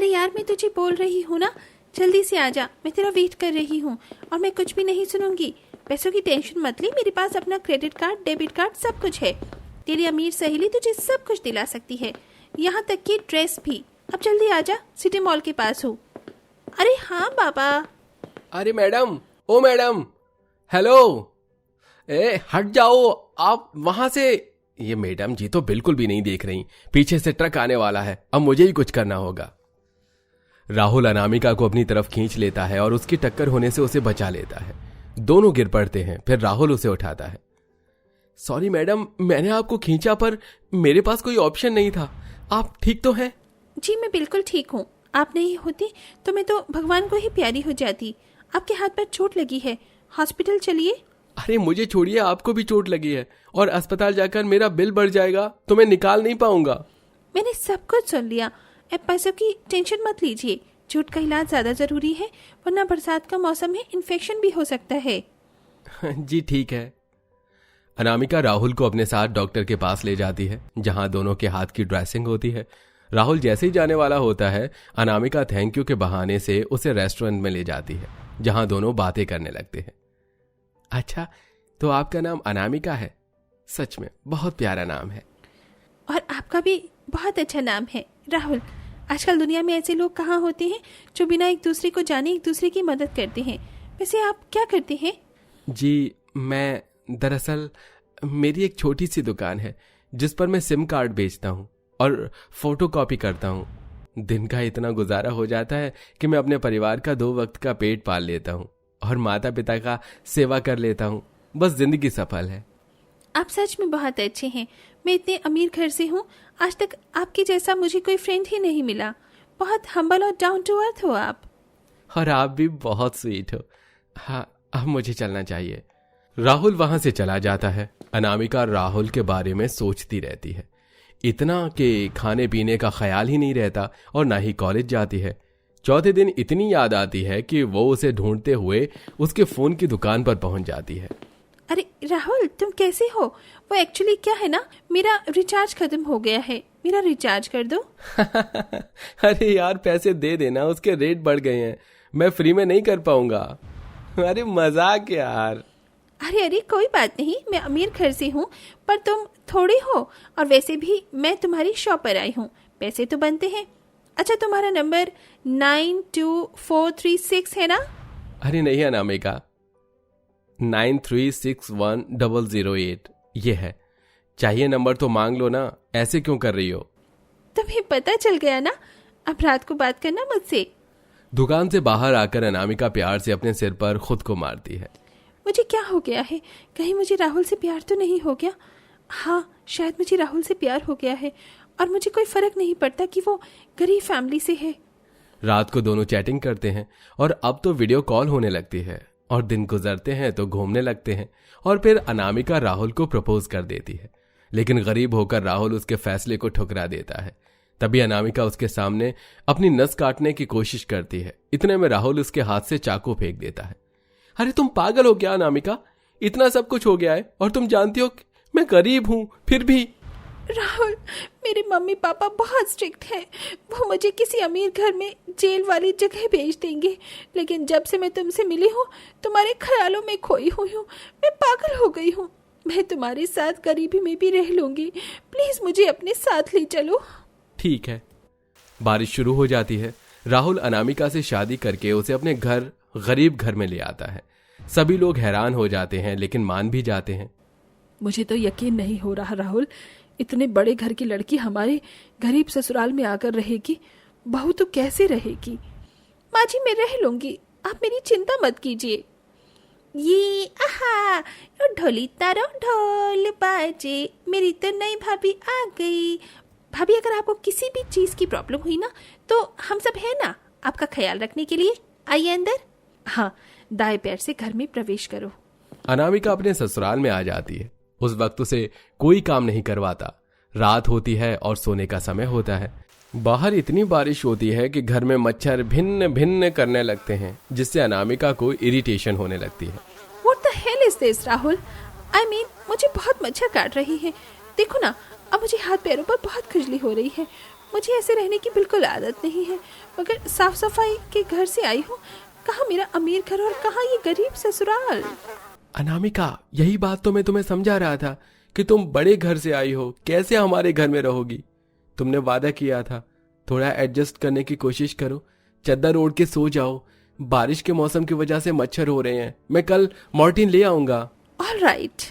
अरे यार, मैं तुझे बोल रही हूँ ना, जल्दी से आ जा, मैं तेरा वेट कर रही हूँ और मैं कुछ भी नहीं सुनूंगी। पैसों की टेंशन मत ले, मेरे पास अपना क्रेडिट कार्ड, डेबिट कार्ड सब कुछ है। तेरी अमीर सहेली तुझे सब कुछ दिला सकती है, यहाँ तक कि ड्रेस भी। अब जल्दी आ जा, सिटी मॉल के पास हूँ। अरे हाँ बाबा। अरे मैडम, ओ मैडम, हेलो, ए हट जाओ आप वहां से। ये मैडम जी तो बिल्कुल भी नहीं देख रही, पीछे से ट्रक आने वाला है, अब मुझे ही कुछ करना होगा। राहुल अनामिका को अपनी तरफ खींच लेता है और उसकी टक्कर होने से उसे बचा लेता है। दोनों गिर पड़ते हैं, फिर राहुल उसे उठाता है। सॉरी मैडम, मैंने आपको खींचा पर मेरे पास कोई ऑप्शन नहीं था। आप ठीक तो हैं? जी मैं बिल्कुल ठीक हूँ। आप नहीं होती तो मैं तो भगवान को ही प्यारी हो जाती। आपके हाथ पर चोट लगी है, हॉस्पिटल चलिए। अरे मुझे छोड़िए, आपको भी चोट लगी है और अस्पताल जाकर मेरा बिल बढ़ जाएगा तो मैं निकाल नहीं पाऊंगा। मैंने सब कुछ सुन लिया, अब पैसों की टेंशन मत लीजिए। चोट का इलाज ज्यादा जरूरी है, वरना बरसात का मौसम है, इन्फेक्शन भी हो सकता है। जी ठीक है। अनामिका राहुल को अपने साथ डॉक्टर के पास ले जाती है, जहां दोनों के हाथ की ड्रेसिंग होती है। राहुल जैसे ही जाने वाला होता है, अनामिका थैंक यू के बहाने से उसे रेस्टोरेंट में ले जाती है, जहां दोनों बातें करने लगते हैं। अच्छा, तो आपका नाम अनामिका है? सच में बहुत प्यारा नाम है। और आपका भी बहुत अच्छा नाम है राहुल। आजकल दुनिया में ऐसे लोग कहाँ होते हैं जो बिना एक दूसरे को जाने एक दूसरे की मदद करते हैं। वैसे आप क्या करते हैं? जी मैं दरअसल, मेरी एक छोटी सी दुकान है जिस पर मैं सिम कार्ड बेचता हूँ और फोटो कॉपी करता हूँ। दिन का इतना गुजारा हो जाता है कि मैं अपने परिवार का 2 वक्त का पेट पाल लेता हूँ और माता पिता का सेवा कर लेता हूँ। बस जिंदगी सफल है। आप सच में बहुत अच्छे हैं। मैं इतने अमीर घर से हूँ, आज तक आपके जैसा मुझे कोई फ्रेंड ही नहीं मिला। बहुत हम्बल और डाउन टू अर्थ हो आप। और आप भी बहुत स्वीट हो। हाँ, अब मुझे चलना चाहिए। राहुल वहां से चला जाता है। अनामिका राहुल के बारे में सोचती रहती है, इतना कि खाने पीने का ख्याल ही नहीं रहता और ना ही कॉलेज जाती है। चौथे दिन इतनी याद आती है कि वो उसे ढूंढते हुए उसके फोन की दुकान पर पहुंच जाती है। अरे राहुल, तुम कैसे हो? वो एक्चुअली क्या है ना, मेरा रिचार्ज खत्म हो गया है, मेरा रिचार्ज कर दो। अरे यार, पैसे दे देना, उसके रेट बढ़ गए हैं, मैं फ्री में नहीं कर पाऊंगा। अरे मजाक यार। अरे अरे कोई बात नहीं, मैं अमीर घर से हूँ पर तुम थोड़ी हो, और वैसे भी मैं तुम्हारी शॉप पर आई हूँ, पैसे तो बनते हैं। अच्छा, तुम्हारा नंबर 92436 है ना? अरे नहीं अनामिका, 936108 ये है। चाहिए नंबर तो मांग लो ना, ऐसे क्यों कर रही हो? तुम्हें पता चल गया ना, अब रात को बात करना मुझसे। दुकान से बाहर आकर अनामिका प्यार से अपने सिर पर खुद को मारती है। मुझे क्या हो गया है? कहीं मुझे राहुल से प्यार तो नहीं हो गया? हाँ, शायद मुझे राहुल से प्यार हो गया है और मुझे कोई फर्क नहीं पड़ता कि वो गरीब फैमिली से है। रात को दोनों चैटिंग करते हैं और अब तो वीडियो कॉल होने लगती है, और दिन गुजरते हैं तो घूमने लगते हैं, और फिर अनामिका राहुल को प्रपोज कर देती है। लेकिन गरीब होकर राहुल उसके फैसले को ठुकरा देता है। तभी अनामिका उसके सामने अपनी नस काटने की कोशिश करती है। इतने में राहुल उसके हाथ से चाकू फेंक देता है। अरे तुम पागल हो क्या अनामिका? इतना सब कुछ हो गया है और तुम जानती हो कि मैं गरीब हूं, फिर भी। राहुल, मेरे मम्मी पापा बहुत स्ट्रिक्ट हैं, वो मुझे किसी अमीर घर में जेल वाली जगह भेज देंगे। लेकिन जब से मैं तुमसे मिली हूँ, तुम्हारे ख्यालों में खोई हुई हूँ, मैं पागल हो गई हूँ। मैं तुम्हारे साथ गरीबी में भी रह लूंगी, प्लीज मुझे अपने साथ ले चलो। ठीक है। बारिश शुरू हो जाती है। राहुल अनामिका से शादी करके उसे अपने घर, गरीब घर में ले आता है। सभी लोग हैरान हो जाते हैं लेकिन मान भी जाते हैं। मुझे तो यकीन नहीं हो रहा राहुल, इतने बड़े घर की लड़की हमारे गरीब ससुराल में आकर रहेगी। बहू तो कैसे रहेगी? माँ जी, मैं रह लूंगी, आप मेरी चिंता मत कीजिए। ये आहा, ढोली तारो ढोल बाजे, मेरी तो नई भाभी आ गई। भाभी, अगर आपको किसी भी चीज की प्रॉब्लम हुई ना, तो हम सब है ना आपका ख्याल रखने के लिए। आइए अंदर। हाँ, दाएं पैर से घर में प्रवेश करो। अनामिका अपने ससुराल में आ जाती है। उस वक्त उसे कोई काम नहीं करवाता। रात होती है और सोने का समय होता है। बाहर इतनी बारिश होती है कि घर में मच्छर भिन्न भिन्न करने लगते हैं, जिससे अनामिका को इरिटेशन होने लगती है। What the hell is this, Rahul? I mean, मुझे बहुत मच्छर काट रही है। देखो ना, अब मुझे हाथ पैरों पर बहुत खुजली हो रही है। मुझे ऐसे रहने की बिल्कुल आदत नहीं है। मगर साफ सफाई के घर से आई हूँ, कहाँ मेरा अमीर घर और कहाँ ये गरीब ससुराल। अनामिका, यही बात तो मैं तुम्हें समझा रहा था कि तुम बड़े घर से आई हो, कैसे हमारे घर में रहोगी। तुमने वादा किया था, थोड़ा एडजस्ट करने की कोशिश करो, चद्दर ओढ़ के सो जाओ। बारिश के मौसम की वजह से मच्छर हो रहे हैं, मैं कल मॉर्टिन ले आऊंगा। All right.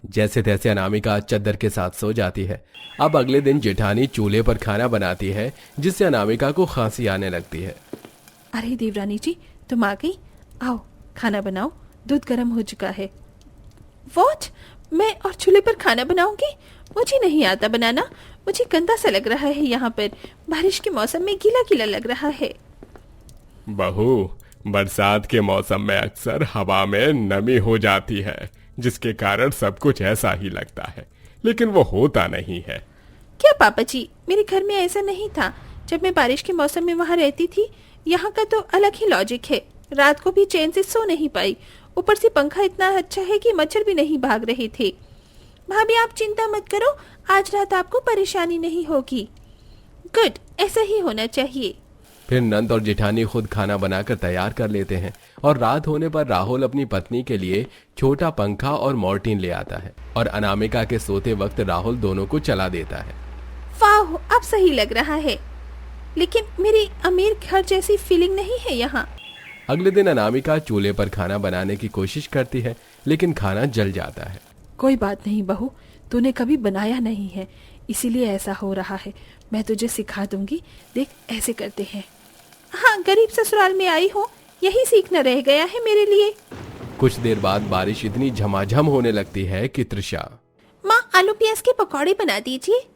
जैसे तैसे अनामिका चद्दर के साथ सो जाती है। अब अगले दिन जेठानी चूल्हे पर खाना बनाती है, जिससे अनामिका को खांसी आने लगती है। अरे देवरानी जी, तुम आ गई, आओ खाना बनाओ, दूध गर्म हो चुका है। वॉट, मैं और चूल्हे पर खाना बनाऊंगी? मुझे नहीं आता बनाना, मुझे गंदा सा लग रहा है यहाँ पर, बारिश के मौसम में गीला गीला लग रहा है। बहू, बरसात के मौसम में अक्सर हवा में नमी हो जाती है, जिसके कारण सब कुछ ऐसा ही लगता है, लेकिन वो होता नहीं है। क्या पापा जी, मेरे घर में ऐसा नहीं था जब मैं बारिश के मौसम में वहाँ रहती थी। यहाँ का तो अलग ही लॉजिक है, रात को भी चैन से सो नहीं पाई, ऊपर से पंखा इतना अच्छा है कि मच्छर भी नहीं भाग रहे थे। भाभी आप चिंता मत करो, आज रात आपको परेशानी नहीं होगी। गुड, ऐसा ही होना चाहिए। फिर नंद और जेठानी खुद खाना बनाकर तैयार कर लेते हैं और रात होने पर राहुल अपनी पत्नी के लिए छोटा पंखा और मॉर्टिन ले आता है और अनामिका के सोते वक्त राहुल दोनों को चला देता है। वाह, अब सही लग रहा है, लेकिन मेरी अमीर घर जैसी फीलिंग नहीं है यहाँ। अगले दिन अनामिका चूल्हे पर खाना बनाने की कोशिश करती है, लेकिन खाना जल जाता है। कोई बात नहीं बहू, तूने कभी बनाया नहीं है, इसीलिए ऐसा हो रहा है। मैं तुझे सिखा दूंगी, देख ऐसे करते हैं। हाँ, गरीब ससुराल में आई हूँ, यही सीखना रह गया है मेरे लिए। कुछ देर बाद बारिश इतनी झमाझम होने लगती है कि तृषा, माँ आलू प्याज के पकौड़े बना दीजिए।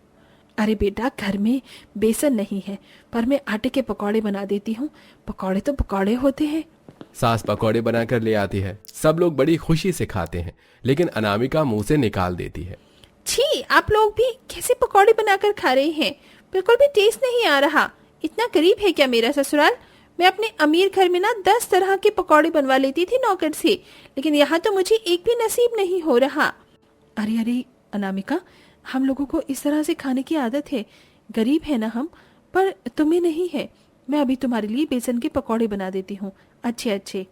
अरे बेटा, घर में बेसन नहीं है, पर मैं आटे के पकौड़े बना देती हूँ। पकौड़े तो पकौड़े होते हैं। सास पकौड़े बनाकर ले आती है। सब लोग बड़ी खुशी से खाते हैं, लेकिन अनामिका मुंह से निकाल देती है, छी, आप लोग भी कैसे पकौड़े बनाकर खा रहे हैं? बिल्कुल भी टेस्ट नहीं आ रहा। इतना गरीब है क्या मेरा ससुराल? मैं अपने अमीर घर में ना 10 तरह के पकौड़े बनवा लेती थी नौकर से, लेकिन यहाँ तो मुझे एक भी नसीब नहीं हो रहा। अरे अरे अनामिका, हम लोगों को इस तरह से खाने की आदत है, गरीब है ना हम, पर तुम्हें नहीं है। मैं अभी तुम्हारे लिए बेसन के पकौड़े बना देती हूँ, अच्छे अच्छे।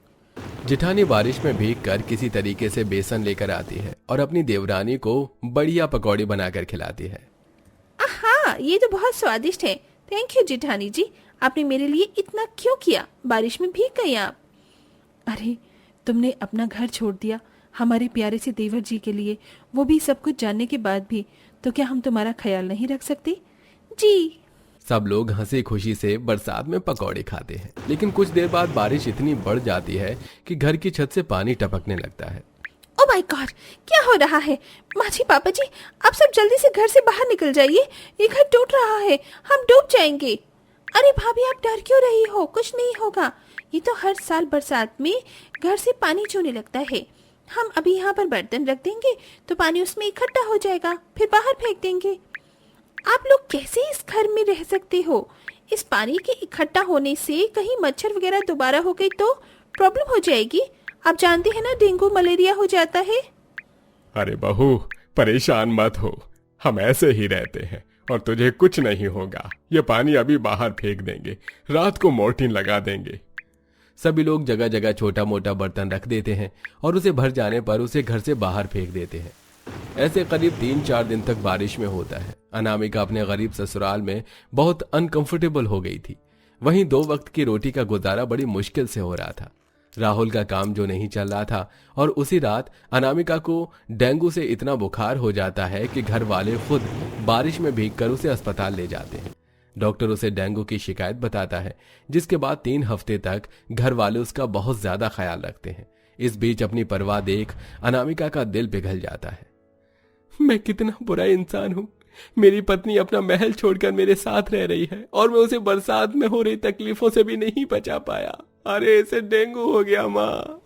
जेठानी बारिश में भीगकर किसी तरीके से बेसन लेकर आती है और अपनी देवरानी को बढ़िया पकौड़ी बनाकर खिलाती है। हाँ, ये तो बहुत स्वादिष्ट है। थैंक यू जेठानी जी, आपने मेरे लिए इतना क्यों किया? बारिश में भीग गई आप। अरे, तुमने अपना घर छोड़ दिया हमारे प्यारे से देवर जी के लिए, वो भी सब कुछ जानने के बाद भी, तो क्या हम तुम्हारा ख्याल नहीं रख सकते? जी। सब लोग हंसी खुशी से बरसात में पकौड़े खाते हैं, लेकिन कुछ देर बाद बारिश इतनी बढ़ जाती है कि घर की छत से पानी टपकने लगता है। ओ माय गॉड, क्या हो रहा है? माँ जी, पापा जी, आप सब जल्दी से घर से बाहर निकल जाइए, ये घर टूट रहा है, हम डूब जाएंगे। अरे भाभी, आप डर क्यों रही हो? कुछ नहीं होगा। ये तो हर साल बरसात में घर से पानी चूने लगता है। हम अभी यहाँ पर बर्तन रख देंगे तो पानी उसमें इकट्ठा हो जाएगा, फिर बाहर फेंक देंगे। आप लोग कैसे इस घर में रह सकते हो? इस पानी के इकट्ठा होने से कहीं मच्छर वगैरह दोबारा हो गई तो प्रॉब्लम हो जाएगी। आप जानते हैं ना, डेंगू मलेरिया हो जाता है। अरे बहू, परेशान मत हो, हम ऐसे ही रहते हैं और तुझे कुछ नहीं होगा। ये पानी अभी बाहर फेंक देंगे, रात को मॉर्टिन लगा देंगे। सभी लोग जगह जगह छोटा मोटा बर्तन रख देते हैं और उसे भर जाने पर उसे घर से बाहर फेंक देते हैं। ऐसे करीब 3-4 दिन तक बारिश में होता है। अनामिका अपने गरीब ससुराल में बहुत अनकंफर्टेबल हो गई थी। वहीं 2 वक्त की रोटी का गुजारा बड़ी मुश्किल से हो रहा था। राहुल का काम जो नहीं चल रहा था और उसी रात अनामिका को डेंगू से इतना बुखार हो जाता है कि घर वाले खुद बारिश में भीगकर उसे अस्पताल ले जाते हैं। डॉक्टर उसे डेंगू की शिकायत बताता है, जिसके बाद 3 हफ्ते तक घर वाले उसका बहुत ज्यादा ख्याल रखते हैं। इस बीच अपनी परवाह देख अनामिका का दिल पिघल जाता है। मैं कितना बुरा इंसान हूँ, मेरी पत्नी अपना महल छोड़कर मेरे साथ रह रही है और मैं उसे बरसात में हो रही तकलीफों से भी नहीं बचा पाया। अरे, इसे डेंगू हो गया माँ।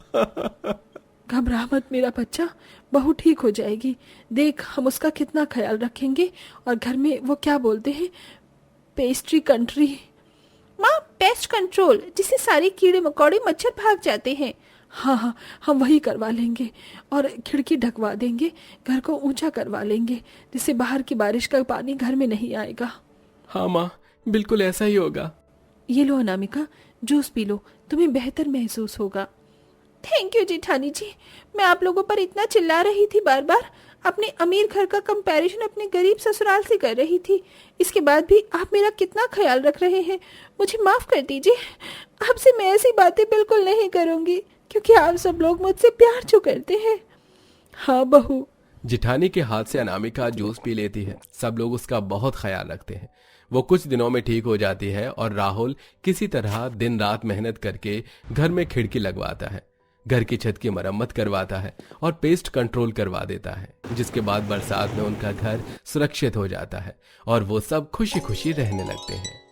घबरा मत मेरा बच्चा, बहू ठीक हो जाएगी। देख, हम उसका कितना ख्याल रखेंगे। और घर में वो क्या बोलते हैं, पेस्ट्री कंट्री। माँ, पेस्ट कंट्रोल, जिससे सारे कीड़े मकोड़े मच्छर भाग जाते हैं। हाँ हाँ, हम वही करवा लेंगे और खिड़की ढकवा देंगे, घर को ऊंचा करवा लेंगे, जिससे बाहर की बारिश का पानी घर में नहीं आएगा। हाँ माँ, बिल्कुल ऐसा ही होगा। ये लो अनामिका, जूस पी लो, तुम्हें बेहतर महसूस होगा। थैंक यू जेठानी जी। मैं आप लोगों पर इतना चिल्ला रही थी, बार बार अपने अमीर घर का कंपैरिजन अपने गरीब ससुराल से कर रही थी। इसके बाद भी आप मेरा कितना ख्याल रख रहे हैं। मुझे माफ कर दीजिए। आपसे मैं ऐसी बातें बिल्कुल नहीं करूंगी, क्योंकि आप सब लोग मुझसे प्यार जो करते हैं। हाँ बहू। जिठानी के हाथ से अनामिका जूस पी लेती है। सब लोग उसका बहुत ख्याल रखते हैं। वो कुछ दिनों में ठीक हो जाती है और राहुल किसी तरह दिन रात मेहनत करके घर में खिड़की लगवाता है, घर की छत की मरम्मत करवाता है और पेस्ट कंट्रोल करवा देता है, जिसके बाद बरसात में उनका घर सुरक्षित हो जाता है और वो सब खुशी खुशी रहने लगते हैं।